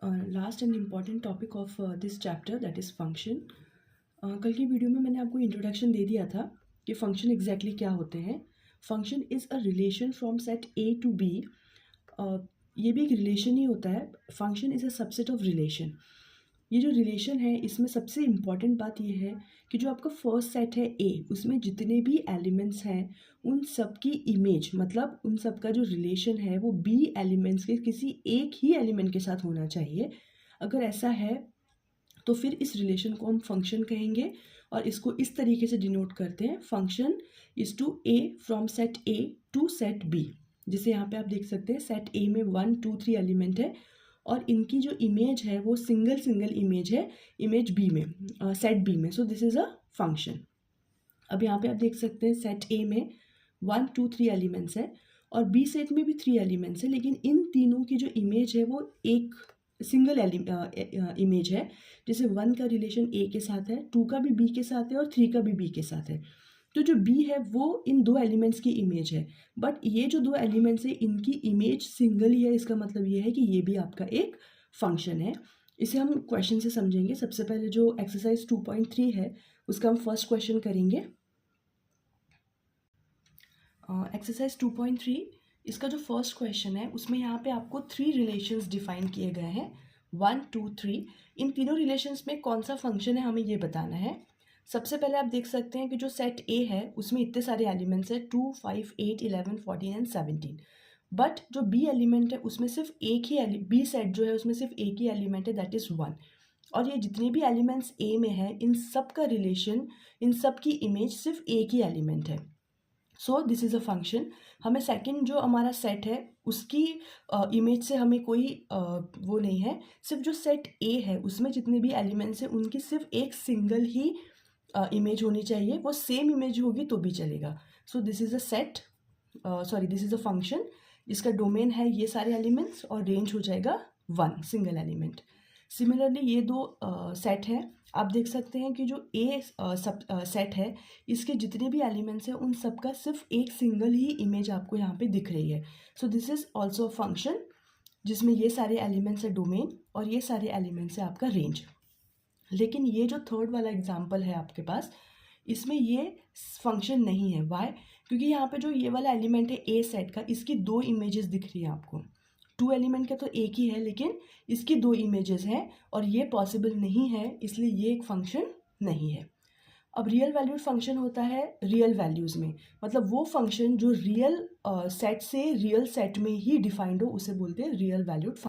Last and important topic of this chapter that is function. कल की video में मैंने आपको इंट्रोडक्शन दे दिया था कि फंक्शन एग्जैक्टली क्या होते हैं। Function is a relation from set A to B. ये भी एक रिलेशन ही होता है। Function is a subset of relation. ये जो रिलेशन है इसमें सबसे इम्पॉर्टेंट बात ये है कि जो आपका फर्स्ट सेट है ए, उसमें जितने भी एलिमेंट्स हैं उन सब की इमेज, मतलब उन सब का जो रिलेशन है वो बी एलिमेंट्स के किसी एक ही एलिमेंट के साथ होना चाहिए। अगर ऐसा है तो फिर इस रिलेशन को हम फंक्शन कहेंगे और इसको इस तरीके से डिनोट करते हैं, function is to A from set A to set B. जिसे यहाँ पे आप देख सकते हैं सेट ए में 1 2 3 एलिमेंट है और इनकी जो इमेज है वो सिंगल इमेज है इमेज बी में, सेट बी में। So this is a function. अब यहाँ पे आप देख सकते हैं सेट ए में 1 2 3 एलिमेंट्स है और बी सेट में भी 3 एलिमेंट्स है, लेकिन इन तीनों की जो इमेज है वो एक सिंगल इमेज है। जैसे 1 का रिलेशन ए के साथ है, 2 का भी बी के साथ है और 3 का भी बी के साथ है। तो जो बी है वो इन दो एलिमेंट्स की इमेज है, बट ये जो दो एलिमेंट्स है इनकी इमेज सिंगल ही है। इसका मतलब ये है कि ये भी आपका एक फंक्शन है। इसे हम क्वेश्चन से समझेंगे। सबसे पहले जो एक्सरसाइज 2.3 है उसका हम फर्स्ट क्वेश्चन करेंगे। एक्सरसाइज 2.3 इसका जो फर्स्ट क्वेश्चन है उसमें यहाँ पे आपको 3 रिलेशंस डिफाइन किए गए हैं, 1 2 3। इन तीनों रिलेशंस में कौन सा फंक्शन है हमें ये बताना है। सबसे पहले आप देख सकते हैं कि जो सेट ए है उसमें इतने सारे एलिमेंट्स हैं, 2 5 8 11 14 एंड 17। बट जो बी एलिमेंट है उसमें सिर्फ एक ही बी सेट जो है उसमें सिर्फ एक ही एलिमेंट है, दैट इज़ 1। और ये जितने भी एलिमेंट्स ए में है इन सब का रिलेशन, इन सब की इमेज सिर्फ एक ही एलिमेंट है। So this is a function. हमें सेकंड जो हमारा सेट है उसकी इमेज से हमें कोई वो नहीं है, सिर्फ जो सेट ए है उसमें जितने भी एलिमेंट्स हैं उनकी सिर्फ एक सिंगल ही इमेज होनी चाहिए। वो सेम इमेज होगी तो भी चलेगा। So this is a set, this is a function जिसका डोमेन है ये सारे एलिमेंट्स और रेंज हो जाएगा 1 सिंगल एलिमेंट। सिमिलरली ये दो सेट हैं। आप देख सकते हैं कि जो ए सब सेट है इसके जितने भी एलिमेंट्स हैं उन सब का सिर्फ एक सिंगल ही इमेज आपको यहाँ पे दिख रही है। So this is also a function जिसमें ये सारे एलिमेंट्स है डोमेन और ये सारे एलिमेंट्स है आपका रेंज। लेकिन ये जो थर्ड वाला एग्जाम्पल है आपके पास इसमें ये फंक्शन नहीं है। वाई? क्योंकि यहाँ पे जो ये वाला एलिमेंट है ए सेट का, इसकी दो इमेजेस दिख रही है आपको। 2 एलिमेंट का तो एक ही है लेकिन इसकी दो इमेजेस हैं और ये पॉसिबल नहीं है, इसलिए ये एक फंक्शन नहीं है। अब रियल वैल्यूड फंक्शन होता है रियल वैल्यूज़ में, मतलब वो फंक्शन जो रियल सेट से रियल सेट में ही डिफाइंड हो उसे बोलते हैं रियल वैल्यूड